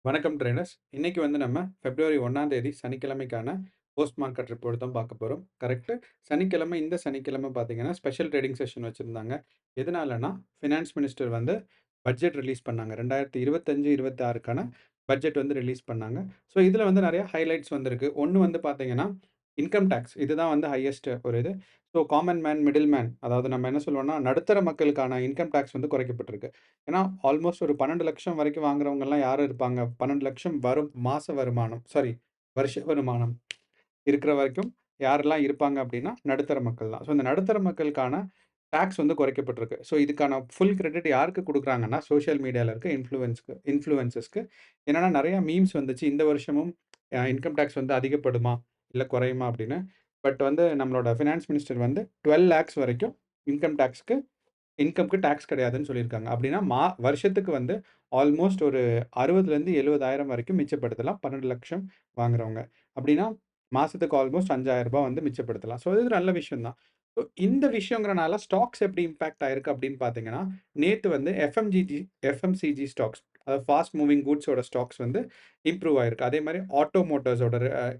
வணக்கம் ட்ரேடர்ஸ். இன்னைக்கு நம்ம பிப்ரவரி 1ஆம் தேதி சனிக்கிழமைக்கான போஸ்ட் மார்க்கெட் ரிப்போர்ட் தான் பார்க்க போறோம். கரெக்ட்டு. இந்த சனிக்கிழமை பார்த்தீங்கன்னா, ஸ்பெஷல் ட்ரேடிங் செஷன் வச்சிருந்தாங்க. எதனாலன்னா, ஃபினான்ஸ் மினிஸ்டர் பட்ஜெட் ரிலீஸ் பண்ணாங்க. 2025, 26க்கான பட்ஜெட் ரிலீஸ் பண்ணாங்க. ஸோ, இதில நெறைய ஹைலைட்ஸ் வந்திருக்கு. ஒண்ணு பார்த்தீங்கன்னா, இன்கம் டாக்ஸ் இதுதான் ஹையஸ்ட் ஒரு இது. So, common man, middle man அதாவது நம்ம என்ன சொல்லுவோம்னா, நடுத்தர மக்களுக்கான இன்கம் டாக்ஸ் குறைக்கப்பட்டிருக்கு. ஏன்னா, ஆல்மோஸ்ட் ஒரு 12,00,000 வரைக்கும் வாங்குறவங்கலாம் யாரும் இருப்பாங்க? 12,00,000 மாச வருமானம். சாரி, வருஷ வருமானம் இருக்கிற வரைக்கும் யாரெல்லாம் இருப்பாங்க அப்டின்னா, நடுத்தர மக்கள் தான். ஸோ, இந்த நடுத்தர மக்களுக்கான டாக்ஸ் குறைக்கப்பட்டிருக்கு. ஸோ, இதுக்கான ஃபுல் கிரெடிட் யாருக்கு குடுக்குறாங்கன்னா, சோசியல் மீடியால இருக்க இன்ஃப்ளூயன்சர்ஸ்க்கு. என்னன்னா நெறைய மீம்ஸ் வந்துச்சு. இந்த வருஷமும் இன்கம் டாக்ஸ் அதிகப்படுமா? இல்ல குறையுமா? அப்டின்னு. பட் நம்மளோட ஃபினான்ஸ் மினிஸ்டர் 12 லேக்ஸ் வரைக்கும் இன்கம் டாக்ஸ்க்கு இன்கம்க்கு டாக்ஸ் கிடையாதுன்னு சொல்லியிருக்காங்க. அப்படின்னா வருஷத்துக்கு ஆல்மோஸ்ட் ஒரு 60,000லேருந்து 70,000 வரைக்கும் மிச்சப்படுத்தலாம். 12,00,000 வாங்குறவங்க. அப்படின்னா மாசத்துக்கு ஆல்மோஸ்ட் ரூ. 5,000 மிச்சப்படுத்தலாம். ஸோ இது நல்ல விஷயம் தான். ஸோ இந்த விஷயங்கிறனால ஸ்டாக்ஸ் எப்படி இம்பாக்ட் ஆயிருக்கு அப்படின்னு பார்த்தீங்கன்னா, நேத்து எஃப்எம்சிஜி ஸ்டாக்ஸ் அதாவது ஃபாஸ்ட் மூவிங் கூட்ஸோட ஸ்டாக்ஸ் இம்ப்ரூவ் ஆயிருக்கு. அதே மாரி ஆட்டோமோட்டிவ்ஸோட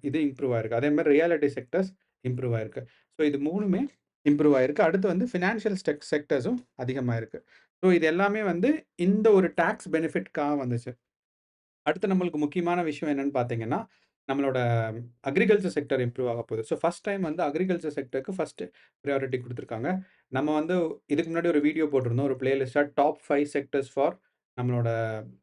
இது இம்ப்ரூவ் ஆயிருக்கு. அதே மாரி ரியாலிட்டி செக்டர்ஸ் இம்ப்ரூவ் ஆயிருக்கு. ஸோ இது 3மே இம்ப்ரூவ் ஆயிருக்கு. அடுத்து ஃபினான்ஷியல் செக்டர்ஸும் அதிகமாயிருக்கு. ஸோ இது எல்லாமே இந்த ஒரு டாக்ஸ் பெனிஃபிட்காக வந்துச்சு. அடுத்து நம்மளுக்கு முக்கியமான விஷயம் என்னன்னு பார்த்தீங்கன்னா, நம்மளோட அக்ரிகல்ச்சர் செக்டர் இம்ப்ரூவ் ஆக போகுது. ஸோ ஃபர்ஸ்ட் டைம் அக்ரிகல்ச்சர் செக்டருக்கு ஃபர்ஸ்ட் பிரையாரிட்டி குடுத்துருக்காங்க. நம்ம இதுக்கு முன்னாடி ஒரு வீடியோ போட்டிருந்தோம். ஒரு பிளேலிஸ்ட்டா டாப் 5 செக்டர்ஸ் ஃபார் நம்மளோட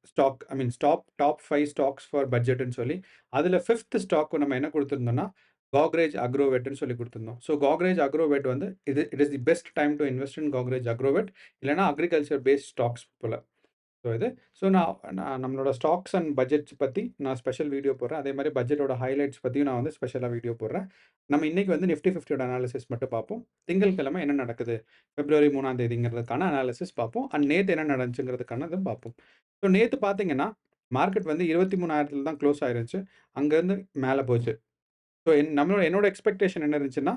stock I mean top 5 stocks for பட்ஜெட்ன்னு சொல்லி. அதில 5த் ஸ்டாக் நம்ம என்ன குடுத்திருந்தோம்னா, கோத்ரேஜ் அக்ரோவெட்ன்னு சொல்லி குடுத்திருந்தோம். So Godrej Agrovet it is the best time to invest in Godrej Agrovet. இல்லன்னா அக்ரிகல்ச்சர் பேஸ்ட் ஸ்டாக்ஸ் போல. ஸோ இது. ஸோ நான் நான் நம்மளோட ஸ்டாக்ஸ் அண்ட் பட்ஜெட்ஸ் பத்தி நான் ஸ்பெஷல் வீடியோ போடுறேன். அதே மாரி பட்ஜெட்டோட ஹைலைட்ஸ் பத்தியும் நான் ஸ்பெஷலா வீடியோ போடுறேன். நம்ம இன்னைக்கு நிஃப்டி 50யோட அனாலிசிஸ் மட்டும் பார்ப்போம். திங்கட்கிழமை என்ன நடக்குது? பிப்ரவரி 3ஆம் தேதிங்கிறதுக்கான அனாலிசிஸ் பார்ப்போம். அண்ட் நேத்து என்ன நடந்துச்சுங்கிறதுக்கானதும் பார்ப்போம். ஸோ நேத்து பார்த்தீங்கன்னா, மார்க்கெட் 23,000ல தான் க்ளோஸ் ஆயிருந்துச்சு. அங்கருந்து மேல போச்சு. ஸோ என்னோட எக்ஸ்பெக்டேஷன் என்ன இருந்துச்சுன்னா,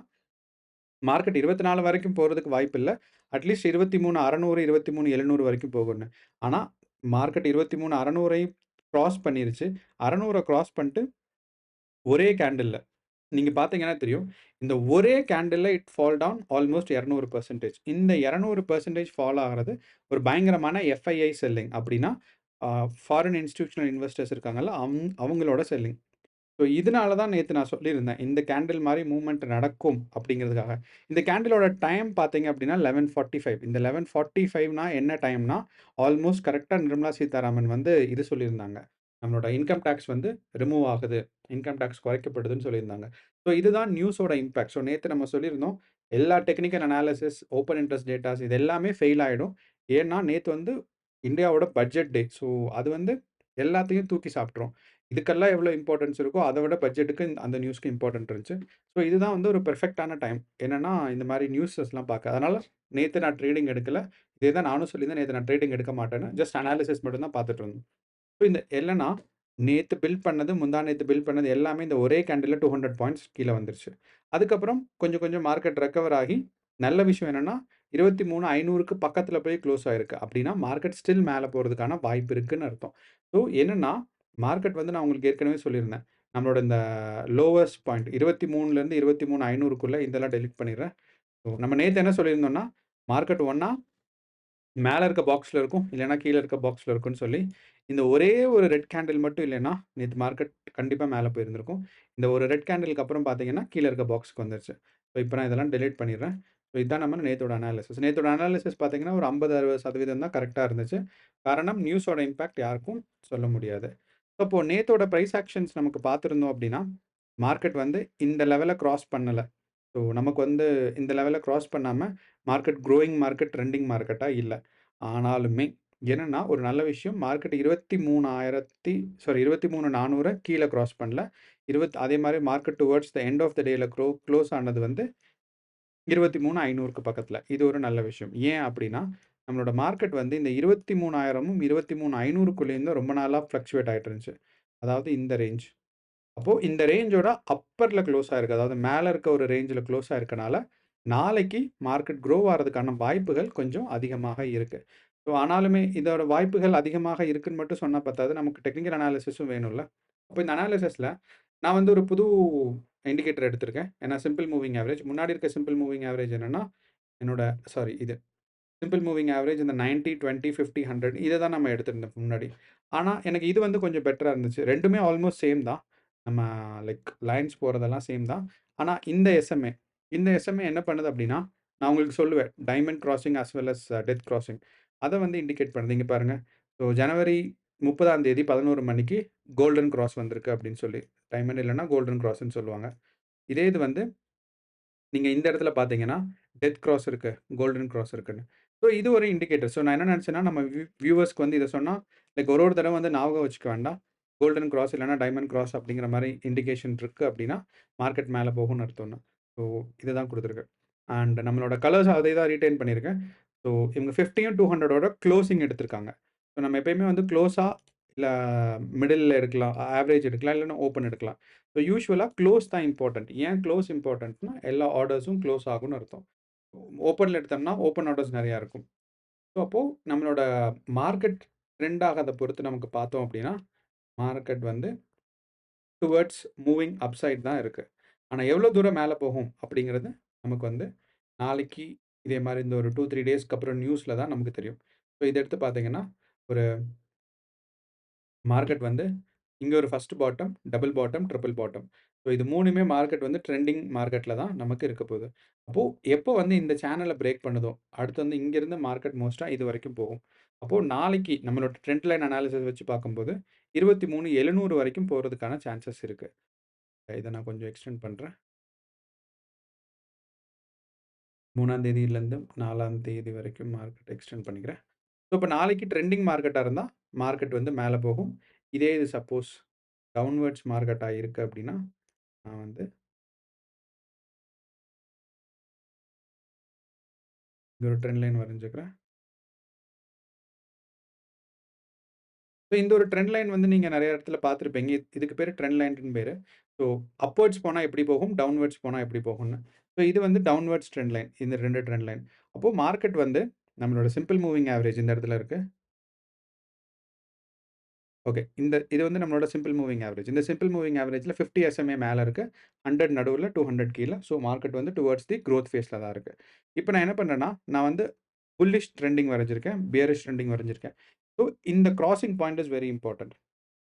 மார்க்கெட் 24 வரைக்கும் போறதுக்கு வாய்ப்பில்ல. அட்லீஸ்ட் 23,600, 23,700 வரைக்கும் போகும்னு. ஆனா, மார்க்கெட் 23,600யும் கிராஸ் பண்ணிருச்சு. 600 கிராஸ் பண்ணிட்டு ஒரே கேண்டில்ல நீங்க பார்த்தீங்கன்னா தெரியும். இந்த ஒரே கேண்டில்ல இட் ஃபால் டவுன் ஆல்மோஸ்ட் 200%. இந்த 200% ஃபால் ஆகுறது ஒரு பயங்கரமான எஃப்ஐஐ செல்லிங். அப்படின்னா, ஃபாரின் இன்ஸ்டிடியூஷனல் இன்வெஸ்டர்ஸ் இருக்காங்கல்ல, அவங்களோட செல்லிங். ஸோ இதனால தான் நேத்து நான் சொல்லியிருந்தேன். இந்த கேண்டில் மாரி மூவ்மெண்ட் நடக்கும் அப்படிங்கிறதுக்காக. இந்த கேண்டிலோட டைம் பார்த்தீங்க அப்படின்னா 11:45. இந்த 11:45னா என்ன டைம்னா, ஆல்மோஸ்ட் கரெக்ட்டா நிர்மலா சீதாராமன் இது சொல்லியிருந்தாங்க. நம்மளோட இன்கம் டாக்ஸ் ரிமூவ் ஆகுது. இன்கம் டாக்ஸ் குறைக்கப்படுதுன்னு சொல்லியிருந்தாங்க. ஸோ இதுதான் நியூஸோட இம்பாக்ட். ஸோ நேத்து நம்ம சொல்லியிருந்தோம். எல்லா technical analysis, open interest datas இது எல்லாமே ஃபெயில் ஆயிடும். ஏன்னா நேத்து இந்தியாவோட பட்ஜெட் டே. ஸோ அது எல்லாத்தையும் தூக்கி சாப்பிட்டுரும். இதுக்கெல்லாம் எவ்வளோ இம்பார்ட்டன்ஸ் இருக்கோ, அத விட பட்ஜெட்டுக்கு அந்த நியூஸ்க்கு இம்பார்ட்டன்ட் இருந்துச்சு. ஸோ இதுதான் ஒரு பெர்ஃபெக்ட்டான டைம். என்னன்னா, இந்த மாரி நியூஸஸ்லாம் பார்க்க. அதனால நேத்து நான் ட்ரேடிங் எடுக்கல. இதே தான் நானும் சொல்லியிருந்தேன். நேத்து நான் ட்ரேடிங் எடுக்க மாட்டேன்னு. ஜஸ்ட் அனாலிசிஸ் மட்டும் தான் பார்த்துட்டு இருந்தேன். ஸோ இந்த இல்லன்னா, நேத்து பில்ட் பண்ணது, முந்தா நேத்து பில்ட் பண்ணது எல்லாமே இந்த ஒரே கேண்டில்ல 200 பாயிண்ட்ஸ் கீழ வந்துருச்சு. அதுக்கப்புறம் கொஞ்சம் கொஞ்சம் மார்க்கெட் ரெக்கவர் ஆகி, நல்ல விஷயம் என்னன்னா, 23,500க்கு பக்கத்துல போய் க்ளோஸ் ஆயிருக்கு. அப்படின்னா, மார்க்கெட் ஸ்டில் மேல போறதுக்கான வாய்ப்பு இருக்குன்னு அர்த்தம். ஸோ என்னன்னா, மார்க்கெட் நான் உங்களுக்கு ஏற்கனவே சொல்லியிருந்தேன். நம்மளோட இந்த லோவஸ்ட் பாயிண்ட் 23லேருந்து 23,500க்குள்ள இதெல்லாம் டெலீட் பண்ணிடுறேன். ஸோ நம்ம நேத்து என்ன சொல்லியிருந்தோம்னா, மார்க்கெட் ஒண்ணா மேல இருக்க பாக்ஸ்ல இருக்கும். இல்லன்னா கீழ இருக்க பாக்ஸ்ல இருக்கும்ன்னு சொல்லி, இந்த ஒரே ஒரு ரெட் கேண்டில் மட்டும் இல்லன்னா, நேத்து மார்க்கெட் கண்டிப்பா மேல போயிருந்திருக்கும். இந்த ஒரு ரெட் கேண்டிலுக்கு அப்புறம் பார்த்தீங்கன்னா, கீழ இருக்க பாக்ஸ்க்கு வந்துருச்சு. ஸோ இப்ப நான் இதெல்லாம் டெலீட் பண்ணிடுறேன். ஸோ இதான் நம்ம நேத்தோட அனாலிசிஸ். நேத்தோட அனாலிசிஸ் பார்த்தீங்கன்னா, ஒரு 50, 60% தான் கரெக்ட்டா இருந்துச்சு. காரணம் நியூஸோட இம்பாக்ட் யாருக்கும் சொல்ல முடியாது. அப்போ நேத்தோட பிரைஸ் ஆக்ஷன்ஸ் நமக்கு பார்த்திருந்தோம் அப்படின்னா, மார்க்கெட் இந்த லெவல கிராஸ் பண்ணல. ஸோ நமக்கு இந்த லெவல கிராஸ் பண்ணாம மார்க்கெட் குரோயிங் மார்க்கெட், ட்ரெண்டிங் மார்க்கெட்டா இல்ல. ஆனாலுமே என்னன்னா, ஒரு நல்ல விஷயம் மார்க்கெட் 23,400 கீழ கிராஸ் பண்ணல. அதே மாரி market towards the end of the டேல க்ளோஸ் ஆனது 23,500க்கு பக்கத்துல. இது ஒரு நல்ல விஷயம். ஏன் அப்டின்னா, நம்மளோட மார்க்கெட் இந்த 23,000ம் 23,500க்குள்ளேயும் தான் ரொம்ப நாளா ஃப்ளக்சுவேட் ஆயிட்டு இருந்துச்சு. அதாவது இந்த ரேஞ்ச். அப்போ இந்த ரேஞ்சோட அப்பர்ல க்ளோஸ் ஆயிருக்கு. அதாவது மேல இருக்க ஒரு ரேஞ்சுல க்ளோஸ் ஆயிருக்கனால, நாளைக்கு மார்க்கெட் குரோ ஆறதுக்கான வாய்ப்புகள் கொஞ்சம் அதிகமாக இருக்கு. ஸோ ஆனாலுமே இதோட வாய்ப்புகள் அதிகமாக இருக்குன்னு மட்டும் சொன்னா பத்தாது. நமக்கு டெக்னிக்கல் அனாலிசிஸும் வேணும்ல. அப்போ இந்த அனாலிசிஸ்ல நான் வந்து ஒரு புது இண்டிகேட்டர் எடுத்திருக்கேன். ஏன்னா சிம்பிள் மூவிங் ஆவரேஜ். முன்னாடி இருக்க சிம்பிள் மூவிங் ஆவரேஜ் என்னன்னா, என்னோட சாரி இது சிம்பிள் மூவிங் ஆவரேஜ் இந்த 90, 20, 50, 100 இத தான் நம்ம எடுத்திருந்தோம் முன்னாடி. ஆனா, எனக்கு இது வந்து கொஞ்சம் பெட்டரா இருந்துச்சு. 2மே ஆல்மோஸ்ட் சேம் தான். நம்ம லைக் லைன்ஸ் போறதெல்லாம் சேம் தான். ஆனா, இந்த எஸ்எம்ஏ என்ன பண்ணுது அப்டின்னா, நான் உங்களுக்கு சொல்லுவேன். Diamond crossing as well as death crossing. அத வந்து இண்டிகேட் பண்ணுது. இங்க பாருங்க. ஸோ ஜனவரி 30ஆம் தேதி 11 மணிக்கு கோல்டன் கிராஸ் வந்திருக்கு அப்டின்னு சொல்லி. டைமண்ட் இல்லன்னா கோல்டன் கிராஸ்ன்னு சொல்லுவாங்க. இதே இது வந்து நீங்க இந்த இடத்துல பார்த்தீங்கன்னா, டெத் கிராஸ் இருக்கு. கோல்டன் கிராஸ் இருக்குன்னு. ஸோ இது ஒரு இண்டிகேட்டர். ஸோ நான் என்ன நினச்சேன்னா, நம்ம வியூவர்ஸ்க்கு வந்து இத சொன்னா, லைக் ஒரு ஒரு தடவ வந்து ஞாபகம் வச்சுக்க வேண்டாம். கோல்டன் கிராஸ் இல்லன்னா டைமண்ட் கிராஸ் அப்படிங்கிற மாரி இண்டிகேஷன் இருக்கு அப்படின்னா, மார்க்கெட் மேல போகும்னு அர்த்தம்னு. ஸோ இத தான் குடுத்துருக்கு. அண்ட் நம்மளோட கலர்ஸ் அதே தான் ரீட்டெயின் பண்ணியிருக்கேன். ஸோ இவங்க 50யும் 200ஓட க்ளோசிங் எடுத்திருக்காங்க. ஸோ நம்ம எப்பயுமே வந்து க்ளோஸா இல்ல மிடில்ல எடுக்கலாம். ஆவரேஜ் எடுக்கலாம். இல்லன்னா ஓப்பன் எடுக்கலாம். ஸோ யூசுவலா க்ளோஸ் தான் இம்பார்ட்டன்ட். ஏன் க்ளோஸ் இம்பார்ட்டன்ட்னா, எல்லா ஆர்டர்ஸும் க்ளோஸ் ஆகும்னு அர்த்தம். ஓப்பன்ல எடுத்தோம்னா, ஓப்பன் ஆர்டர்ஸ் நெறையா இருக்கும். ஸோ அப்போ நம்மளோட மார்க்கெட் ட்ரெண்ட் ஆகத பொறுத்து நமக்கு பார்த்தோம் அப்டின்னா, மார்க்கெட் வந்து டுவர்ட்ஸ் மூவிங் அப்சைட் தான் இருக்கு. ஆனா எவ்வளோ தூரம் மேல போகும் அப்படிங்கிறது நமக்கு வந்து நாளைக்கு இதே மாரி இந்த ஒரு 2, 3 டேஸ்க்கு அப்புறம் நியூஸ்ல தான் நமக்கு தெரியும். ஸோ இத எடுத்து பார்த்தீங்கன்னா, ஒரு மார்க்கெட் வந்து இங்க ஒரு first bottom, double bottom, triple bottom. So இது 3மே மார்க்கெட் வந்து ட்ரெண்டிங் மார்க்கெட்ல தான் நமக்கு இருக்க போகுது. அப்போ எப்போ வந்து இந்த சேனல பிரேக் பண்ணுதோ, அடுத்து வந்து இங்கேருந்து மார்க்கெட் மோஸ்ட்டா இதுவரைக்கும் போகும். அப்போ நாளைக்கு நம்மளோட ட்ரெண்ட் லைன் அனாலிசிஸ் வச்சு பார்க்கும்போது 23,700 வரைக்கும் போறதுக்கான சான்சஸ் இருக்கு. இத நான் கொஞ்சம் எக்ஸ்டெண்ட் பண்றேன். 3ஆம் தேதியிலேருந்து 4ஆம் தேதி வரைக்கும் மார்க்கெட் எக்ஸ்டெண்ட் பண்ணிக்கிறேன். ஸோ இப்ப நாளைக்கு ட்ரெண்டிங் மார்க்கெட்டா இருந்தா, மார்க்கெட் வந்து மேல போகும். இதே இது சப்போஸ் டவுன்வர்ட்ஸ் மார்க்கெட்டா இருக்கு அப்டின்னா, நான் வந்து இங்க ஒரு ட்ரெண்ட் லைன் வரைஞ்சுக்கிறேன். ஸோ இந்த ஒரு ட்ரெண்ட் லைன் வந்து நீங்க நெறைய இடத்துல பார்த்திருப்பீங்க. இதுக்கு பேரு ட்ரெண்ட் லைன்ன்னு பேரு. ஸோ அப்வர்ட்ஸ் போனா எப்படி போகும்? டவுன்வர்ட்ஸ் போனா எப்படி போகும்ன்னு. ஸோ இது வந்து டவுன்வர்ட்ஸ் ட்ரெண்ட் லைன். இந்த 2 ட்ரெண்ட் லைன். அப்போ மார்க்கெட் வந்து நம்மளோட சிம்பிள் மூவிங் ஆவரேஜ் இந்த இடத்துல இருக்கு. ஓகே. இது வந்து நம்மளோட சிம்பிள் மூவிங் ஆவரேஜ். இந்த சிம்பிள் மூவிங் ஆவரேஜ்ல 50 எஸ்எம்ஏ மேல இருக்கு. 100 நடுவுல, 200 கீழ. ஸோ மார்க்கெட் வந்து டுவார்ட்ஸ் தி குரோத் ஃபேஸ்ல தான் இருக்கு. இப்ப நான் என்ன பண்றேன்னா, நான் வந்து புல்லிஷ் ட்ரெண்டிங் வரைஞ்சிருக்கேன். பியரிஷ் ட்ரெண்டிங் வரைஞ்சிருக்கேன். ஸோ இந்த crossing point is very important.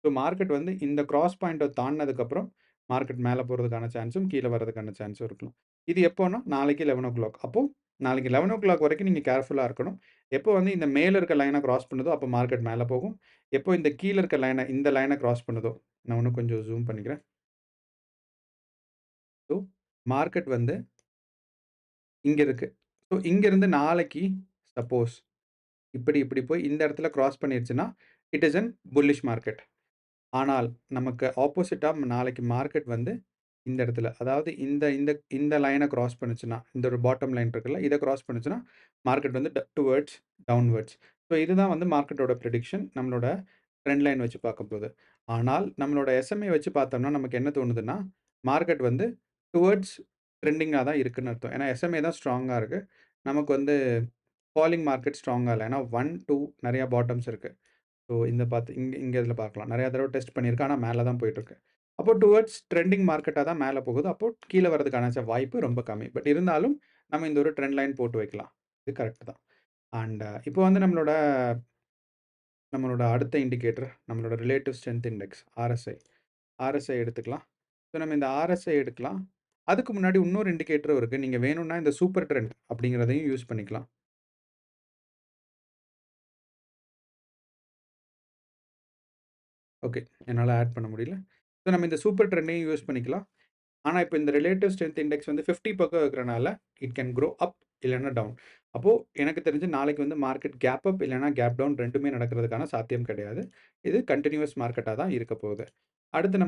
So market வந்து இந்த கிராஸ் பாயிண்ட்ட தாண்டுனதுக்கப்புறம், மார்க்கெட் மேல போறதுக்கான சான்ஸும், கீழ வர்றதுக்கான சான்ஸும் இருக்கலாம். இது எப்போன்னா, நாளைக்கு 11:00 அப்போ நாளைக்கு 11:00 வரைக்கும் நீங்க கேர்ஃபுல்லா இருக்கணும். எப்போ வந்து இந்த மேல இருக்க லைன கிராஸ் பண்ணுதோ, அப்போ மார்க்கெட் மேல போகும். எப்போ இந்த கீழ இருக்க இந்த லைன கிராஸ் பண்ணுதோ, நான் இன்னும் கொஞ்சம் ஜூம் பண்ணிக்கிறேன். ஸோ மார்க்கெட் வந்து இங்க இருக்கு. ஸோ இங்கருந்து நாளைக்கு சப்போஸ் இப்படி போய் இந்த இடத்துல கிராஸ் பண்ணிருச்சுன்னா, it is an bullish market. ஆனால் நமக்கு ஆப்போசிட்டா நாளைக்கு மார்க்கெட் வந்து இந்த இடத்துல, அதாவது இந்த இந்த இந்த லைன கிராஸ் பண்ணுச்சுன்னா, இந்த ஒரு பாட்டம் லைன் இருக்குல்ல, இத கிராஸ் பண்ணுச்சுன்னா, மார்க்கெட் வந்து டுவர்ட்ஸ் டவுன்வர்ட்ஸ். ஸோ இதுதான் வந்து மார்க்கெட்டோட பிரெடிக்ஷன் நம்மளோட ட்ரெண்ட் லைன் வச்சு பார்க்கும்போது. ஆனால் நம்மளோட எஸ்எம்ஏ வச்சு பார்த்தோம்னா, நமக்கு என்ன தோணுதுன்னா, மார்க்கெட் வந்து டுவர்ட்ஸ் ட்ரெண்டிங்கா தான் இருக்குன்னு அர்த்தம். ஏன்னா எஸ்எம்ஏ தான் ஸ்ட்ராங்கா இருக்கு. நமக்கு வந்து ஃபாலிங் மார்க்கெட் ஸ்ட்ராங்கா இல்ல. ஏன்னா 1, 2 நெறைய பாட்டம்ஸ் இருக்கு. ஸோ இந்த பார்த்து இங்க இங்க இதில பார்க்கலாம். நெறைய தடவ டெஸ்ட் பண்ணியிருக்கு. ஆனா மேல தான் போயிட்டுருக்கு. அப்போ டுவர்ட்ஸ் ட்ரெண்டிங் மார்க்கெட்டா தான் மேல போகுது. அப்போ கீழ வரதுக்கான வாய்ப்பு ரொம்ப கம்மி. பட் இருந்தாலும் நம்ம இந்த ஒரு ட்ரெண்ட் லைன் போட்டு வைக்கலாம். இது கரெக்ட் தான். அண்ட் இப்போ வந்து நம்மளோட நம்மளோட அடுத்த இண்டிகேட்டர் நம்மளோட relative strength index RSI. RSI எடுத்துக்கலாம். ஸோ நம்ம இந்த ஆர்எஸ்ஐ எடுக்கலாம். அதுக்கு முன்னாடி இன்னொரு இண்டிகேட்டரும் இருக்கு. நீங்க வேணும்னா இந்த சூப்பர் ட்ரெண்ட் அப்படிங்கிறதையும் யூஸ் பண்ணிக்கலாம். ஓகே. என்னால ஆட் பண்ண முடியல. ஸோ நம்ம இந்த சூப்பர் ட்ரெண்டையும் யூஸ் பண்ணிக்கலாம். ஆனா, இப்ப இந்த ரிலேட்டிவ் ஸ்ட்ரென்த் இண்டெக்ஸ் வந்து 50 பக்கம் இருக்கிறனால, இட் கேன் க்ரோ அப் இல்லன்னா டவுன். அப்போ எனக்கு தெரிஞ்சு நாளைக்கு வந்து மார்க்கெட் கேப் அப் இல்லன்னா கேப் டவுன் 2மே நடக்கிறதுக்கான சாத்தியம் கிடையாது. இது கன்டினியூவஸ் மார்க்கெட்டா தான் இருக்க போகுது. அடுத்து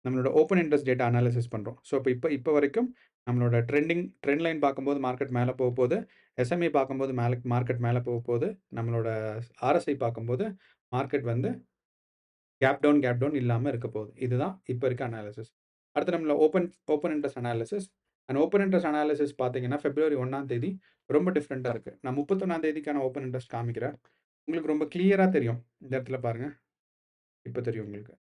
நம்மளோட ஓப்பன் இன்ட்ரெஸ்ட் டேட்டா அனாலிசிஸ் பண்றோம். ஸோ, இப்ப வரைக்கும் நம்மளோட ட்ரெண்ட் லைன் பார்க்கும்போது மார்க்கெட் மேல போப்போது. எஸ்எம்ஏ பார்க்கும்போது மார்க்கெட் மேல போப்போது. நம்மளோட ஆர்எஸ்ஐ பார்க்கும்போது மார்க்கெட் வந்து கேப் டவுன் இல்லாம இருக்க போகுது. இதுதான் இப்ப இருக்க அனாலிசிஸ். அடுத்து நம்மள open interest analysis. And open interest analysis பார்த்தீங்கன்னா, பிப்ரவரி 1ஆம் தேதி ரொம்ப டிஃபரெண்ட்டா இருக்கு. நான் 31ஆம் தேதிக்கான ஓப்பன் இன்ட்ரெஸ்ட் காமிக்கிறேன். உங்களுக்கு ரொம்ப கிளியரா தெரியும். இந்த இடத்துல பாருங்க. இப்ப தெரியும் உங்களுக்கு.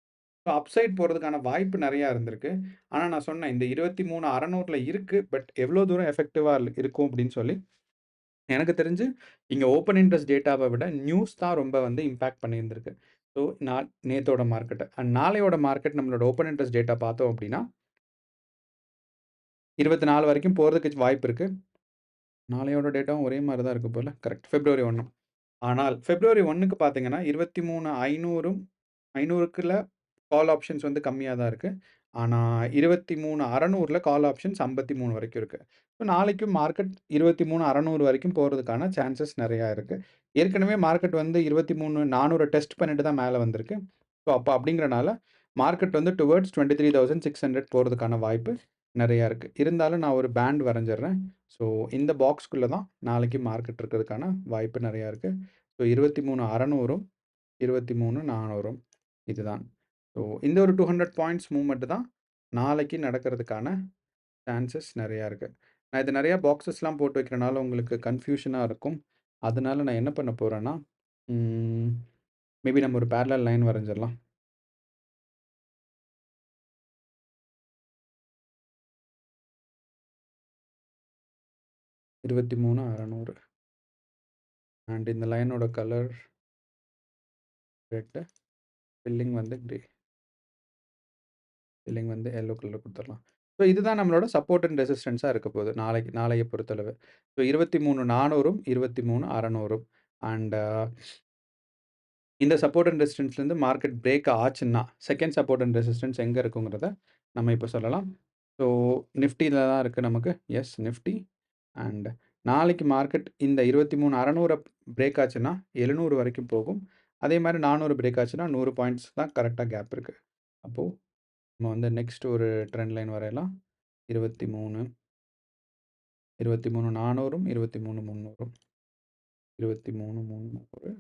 ஸோ அப்சைட் போறதுக்கான வாய்ப்பு நெறையா இருந்திருக்கு. ஆனா நான் சொன்னேன் இந்த 23,600ல இருக்கு. பட் எவ்வளோ தூரம் எஃபெக்டிவா இருக்கும் அப்படின்னு சொல்லி, எனக்கு தெரிஞ்சு இங்க ஓப்பன் இன்ட்ரெஸ்ட் டேட்டாவ விட நியூஸ் தான் ரொம்ப வந்து இம்பாக்ட் பண்ணியிருந்திருக்கு. ஸோ நேத்தோட மார்க்கெட்ட. அண்ட் நாளையோட மார்க்கெட் நம்மளோட ஓப்பன் இன்ட்ரெஸ்ட் டேட்டா பார்த்தோம் அப்படின்னா, 24 வரைக்கும் போறதுக்கு வாய்ப்பு இருக்கு. நாளையோட டேட்டாவும் ஒரே மாரி தான் இருக்கு போல. கரெக்ட். பிப்ரவரி 1. ஆனால் பிப்ரவரி 1க்கு பார்த்தீங்கன்னா, 23,500ம் 500க்குள்ள கால் ஆப்ஷன்ஸ் வந்து கம்மியா தான் இருக்கு. ஆனா 23,600ல கால் ஆப்ஷன்ஸ் 53 வரைக்கும் இருக்கு. ஸோ நாளைக்கும் மார்க்கெட் 23,600 வரைக்கும் போறதுக்கான சான்சஸ் நெறையா இருக்கு. ஏற்கனவே மார்க்கெட் வந்து 23,400 டெஸ்ட் பண்ணிட்டு தான் மேல வந்திருக்கு. ஸோ அப்ப அப்படிங்கிறனால மார்க்கெட் வந்து டுவர்ட்ஸ் 23,600 போறதுக்கான வாய்ப்பு நெறையா இருக்கு. இருந்தாலும் நான் ஒரு பேண்ட் வரைஞ்சிடுறேன். ஸோ இந்த பாக்ஸ்க்குள்ள தான் நாளைக்கு மார்க்கெட் இருக்கிறதுக்கான வாய்ப்பு நெறையா இருக்கு. ஸோ 23,600ம் 23,400ம் இதுதான். ஸோ இந்த ஒரு 200 பாயிண்ட்ஸ் மூவ்மெண்ட் தான் நாளைக்கு நடக்கிறதுக்கான சான்சஸ் நெறையா இருக்கு. நான் இது நெறையா பாக்ஸஸ்லாம் போட்டு வைக்கிறனால உங்களுக்கு கன்ஃப்யூஷனா இருக்கும். அதனால நான் என்ன பண்ண போறேன்னா, மேபி நம்ம ஒரு பேரலல் லைன் வரைஞ்சிடலாம். 23,600 அண்ட் இந்த லைனோட கலர் ரெட், ஃபில்லிங் வந்து கிரே, ஃபில்லிங் வந்து எல்லோ கலர் குடுத்துரலாம். ஸோ இதுதான் நம்மளோட சப்போர்ட் அண்ட் ரெசிஸ்டன்ஸா இருக்க போகுது. நாளைய பொறுத்தளவு. ஸோ 23,400ம் 23,600ம் அண்ட் இந்த சப்போர்ட் அண்ட் ரெசிஸ்டன்ஸ்லேருந்து மார்க்கெட் பிரேக் ஆச்சுன்னா, செகண்ட் சப்போர்ட் அண்ட் ரெசிஸ்டன்ஸ் எங்க இருக்குங்கிறத நம்ம இப்ப சொல்லலாம். ஸோ நிஃப்டில தான் இருக்கு நமக்கு. எஸ் நிஃப்டி அண்ட் நாளைக்கு மார்க்கெட் இந்த 23,600 பிரேக் ஆச்சுன்னா 700 வரைக்கும் போகும். அதே மாரி 400 பிரேக் ஆச்சுன்னா 100 பாயிண்ட்ஸ் தான் கரெக்ட்டா கேப் இருக்கு. அப்போ நம்ம வந்து நெக்ஸ்ட் ஒரு ட்ரெண்ட் லைன் வரையலாம். 23, 23,400ம் 23,300ம் 23,300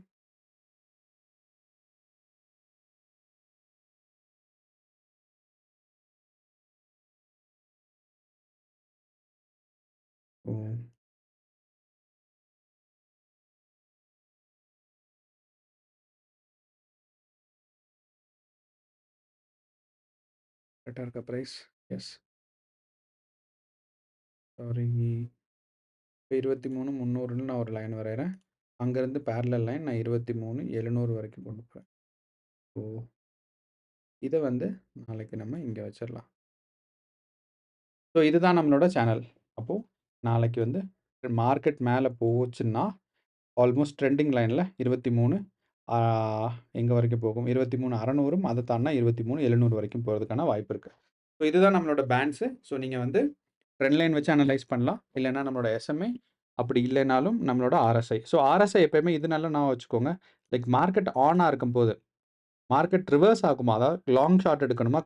ஓ! கரெக்ட்டா இருக்கா பிரைஸ்? எஸ். சாரி. இப்ப 23,300ன்னு நான் ஒரு லைன் வரையறேன். அங்கருந்து பேரலல் லைன் நான் 23,700 வரைக்கும் கொண்டு போறேன். ஸோ இத வந்து நாளைக்கு நம்ம இங்க வச்சிரலாம். ஸோ இதுதான் நம்மளோட சேனல். அப்போ நாளைக்கு வந்து மார்க்கெட் மேல போச்சுன்னா, ஆல்மோஸ்ட் ட்ரெண்டிங் லைன்ல 23 ஆ எங்க வரைக்கும் போகும்? 23,600ம் அத தாண்டுனா 23,700 வரைக்கும் போறதுக்கான வாய்ப்பு இருக்கு. ஸோ இதுதான் நம்மளோட பேண்ட்ஸு. ஸோ நீங்க வந்து ட்ரெண்ட் லைன் வச்சு அனலைஸ் பண்ணலாம். இல்லன்னா நம்மளோட எஸ்எம்ஏ, அப்படி இல்லைனாலும் நம்மளோட ஆர்எஸ்ஐ. ஸோ ஆர்எஸ்ஐ எப்பயுமே இது நல்லா ஞாபகம் வச்சுக்கோங்க. லைக் மார்க்கெட் ஆனா இருக்கும்போது, மார்க்கெட் ரிவர்ஸ் ஆகுமா? அதாவது லாங் ஷார்ட் எடுக்கணுமா?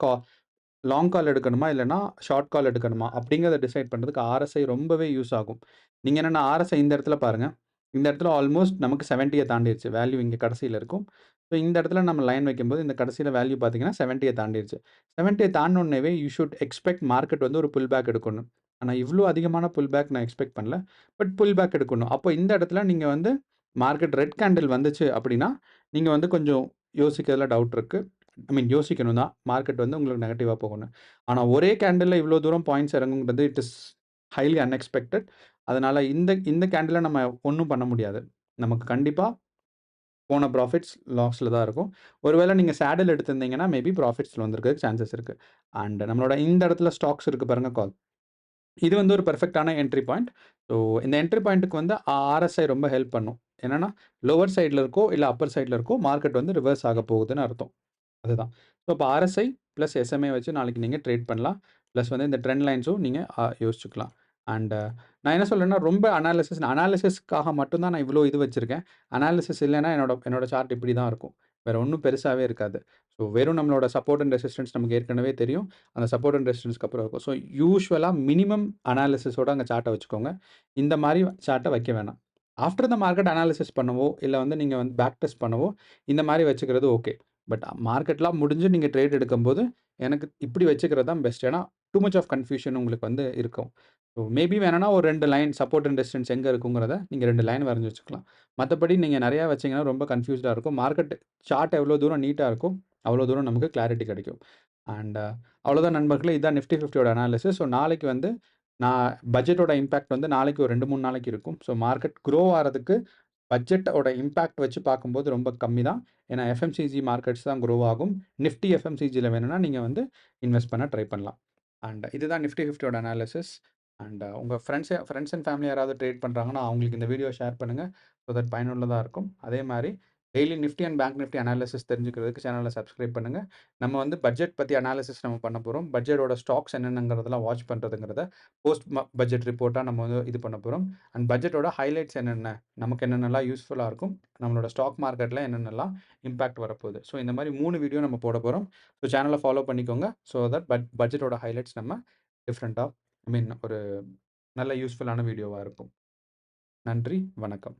லாங் கால் எடுக்கணுமா? இல்லன்னா ஷார்ட் கால் எடுக்கணுமா? அப்படிங்கிறத டிசைட் பண்றதுக்கு ஆர்எஸ்ஐ ரொம்பவே யூஸ் ஆகும். நீங்க என்னன்னா ஆர்எஸ்ஐ இந்த இடத்துல பாருங்க. இந்த இடத்துல ஆல்மோஸ்ட் நமக்கு 70ய தாண்டிருச்சு. வேல்யூ இங்க கடைசியில இருக்கும். ஸோ இந்த இடத்துல நம்ம லைன் வைக்கும்போது இந்த கடைசியில வேல்யூ பார்த்தீங்கன்னா 70ய தாண்டிருச்சு. 70ய தாண்டுனோனவே யூ ஷுட் எக்ஸ்பெக்ட் மார்க்கெட் வந்து ஒரு புல் பேக் எடுக்கணும். ஆனா இவ்ளோ அதிகமான புல் பேக் நான் எக்ஸ்பெக்ட் பண்ணல. பட் புல் பேக் எடுக்கணும். அப்போ இந்த இடத்துல நீங்க வந்து மார்க்கெட் ரெட் கேண்டில் வந்துச்சு அப்படின்னா, நீங்க வந்து கொஞ்சம் யோசிக்கிறதுல டவுட் இருக்கு. ஐ மீன் யோசிக்கணும் தான். மார்க்கெட் வந்து உங்களுக்கு நெகட்டிவா போகும்னு. ஆனா ஒரே கேண்டில்ல இவ்ளோ தூரம் பாயிண்ட்ஸ் இறங்குங்கிறது இட் இஸ் ஹைலி அன்எக்ஸ்பெக்டட். அதனால இந்த இந்த கேண்டில்ல நம்ம ஒண்ணும் பண்ண முடியாது. நமக்கு கண்டிப்பா போன ப்ராஃபிட்ஸ் லாஸ்ல தான் இருக்கும். ஒருவேள நீங்க சேடில் எடுத்திருந்தீங்கன்னா, மேபி ப்ராஃபிட்ஸ்ல வந்திருக்க சான்சஸ் இருக்கு. அண்ட் நம்மளோட இந்த இடத்துல ஸ்டாக்ஸ் இருக்கு பாருங்க கால். இது வந்து ஒரு பெர்ஃபெக்ட்டான என்ட்ரி பாயிண்ட். ஸோ இந்த என்ட்ரி பாயிண்ட்க்கு வந்து ஆர்எஸ்ஐ ரொம்ப ஹெல்ப் பண்ணும். என்னன்னா, லோவர் சைட்ல இருக்கோ, இல்ல அப்பர் சைட்ல இருக்கோ மார்க்கெட் வந்து ரிவர்ஸ் ஆக போகுதுன்னு அர்த்தம். அதுதான். ஸோ இப்போ ஆர்எஸ்ஐ பிளஸ் எஸ்எம்ஏ வச்சு நாளைக்கு நீங்க ட்ரேட் பண்ணலாம். பிளஸ் வந்து இந்த ட்ரெண்ட் லைன்ஸும் நீங்க யோசிச்சுக்கலாம். அண்ட் நான் என்ன சொல்றேன்னா, ரொம்ப அனாலிசிஸ்க்காக மட்டும் தான் நான் இவ்ளோ இது வச்சிருக்கேன். அனாலிசிஸ் இல்லன்னா என்னோட சார்ட் இப்படி தான் இருக்கும். வேற ஒண்ணும் பெருசாவே இருக்காது. ஸோ வெறும் நம்மளோட சப்போர்ட் அண்ட் ரெசிஸ்டன்ஸ் நமக்கு ஏற்கனவே தெரியும். அந்த சப்போர்ட் அண்ட் ரெசிஸ்டன்ஸ்க்கு அப்புறம் இருக்கும். ஸோ யூசுவலா மினிமம் அனாலிசிஸோட அங்க சார்ட்ட வச்சுக்கோங்க. இந்த மாரி சார்ட்ட வைக்க வேணாம். ஆஃப்டர் த மார்க்கெட் அனாலிசிஸ் பண்ணவோ, இல்ல வந்து நீங்க வந்து பேக் டெஸ்ட் பண்ணவோ, இந்த மாரி வச்சுக்கிறது ஓகே. பட் மார்க்கெட்லாம் முடிஞ்சு நீங்க ட்ரேட் எடுக்கும்போது, எனக்கு இப்படி வச்சுக்கிறது தான் பெஸ்ட். ஏன்னா, டூ மச் ஆஃப் கன்ஃப்யூஷன் உங்களுக்கு வந்து இருக்கும். ஸோ மேபி வேணும்னா ஒரு 2 லைன் சப்போர்ட் அண்ட் ரெசிஸ்டன்ஸ் எங்க இருக்குங்கிறத நீங்க 2 லைன் வரைஞ்சு வச்சுக்கலாம். மத்தபடி நீங்க நெறையா வச்சீங்கன்னா ரொம்ப கன்ஃப்யூஸ்டா இருக்கும். மார்க்கெட் சார்ட் எவ்வளோ தூரம் நீட்டா இருக்கோ, அவ்வளோ தூரம் நமக்கு கிளாரிட்டி கிடைக்கும். அண்ட் அவ்வளோதான் நண்பர்களே. இதான் நிஃப்டி 50யோட அனாலிசிஸ். ஸோ நாளைக்கு வந்து நான் பட்ஜெட்டோட இம்பாக்ட் வந்து நாளைக்கு ஒரு 2, 3 நாளைக்கு இருக்கும். ஸோ மார்க்கெட் க்ரோ ஆறதுக்கு பட்ஜெட்டோட இம்பாக்ட் வச்சு பார்க்கும்போது ரொம்ப கம்மி தான். ஏன்னா எஃப்எம்சிஜி மார்க்கெட்ஸ் தான் க்ரோ ஆகும். நிஃப்டி எஃப்எம்சிஜில வேணும்னா நீங்க வந்து இன்வெஸ்ட் பண்ண ட்ரை பண்ணலாம். அண்ட் இதுதான் நிஃப்டி 50யோட அனாலிசிஸ். அண்ட் உங்க ஃப்ரெண்ட்ஸ் அண்ட் ஃபேமிலி யாராவது ட்ரேட் பண்றாங்கன்னா, அவங்களுக்கு இந்த வீடியோ ஷேர் பண்ணுங்க. ஸோ தட் பயனுள்ளதா இருக்கும். அதே மாரி daily Nifty and bank Nifty analysis தெரிஞ்சுக்கிறதுக்கு சேனல சப்ஸ்கிரைப் பண்ணுங்க. நம்ம வந்து பட்ஜெட் பத்தி அனாலிசிஸ் நம்ம பண்ண போறோம். பட்ஜெட்டோட ஸ்டாக்ஸ் என்னென்னங்கிறதெல்லாம் வாட்ச் பண்றதுங்கிறத பட்ஜெட் ரிப்போர்ட்டா நம்ம வந்து இது பண்ண போறோம். அண்ட் பட்ஜெட்டோட ஹைலைட்ஸ் என்னென்ன? நமக்கு என்னென்னலாம் யூஸ்ஃபுல்லா இருக்கும்? நம்மளோட ஸ்டாக் மார்க்கெட்ல என்னென்னலாம் இம்பாக்ட் வரப்போகுது? ஸோ இந்த மாரி 3 வீடியோ நம்ம போட போறோம். ஸோ சேனல ஃபாலோ பண்ணிக்கோங்க. ஸோ தட் பட்ஜெட்டோட ஹைலைட்ஸ் நம்ம டிஃபரெண்ட்டா ஒரு நல்ல யூஸ்ஃபுல்லான வீடியோவா இருக்கும். நன்றி, வணக்கம்.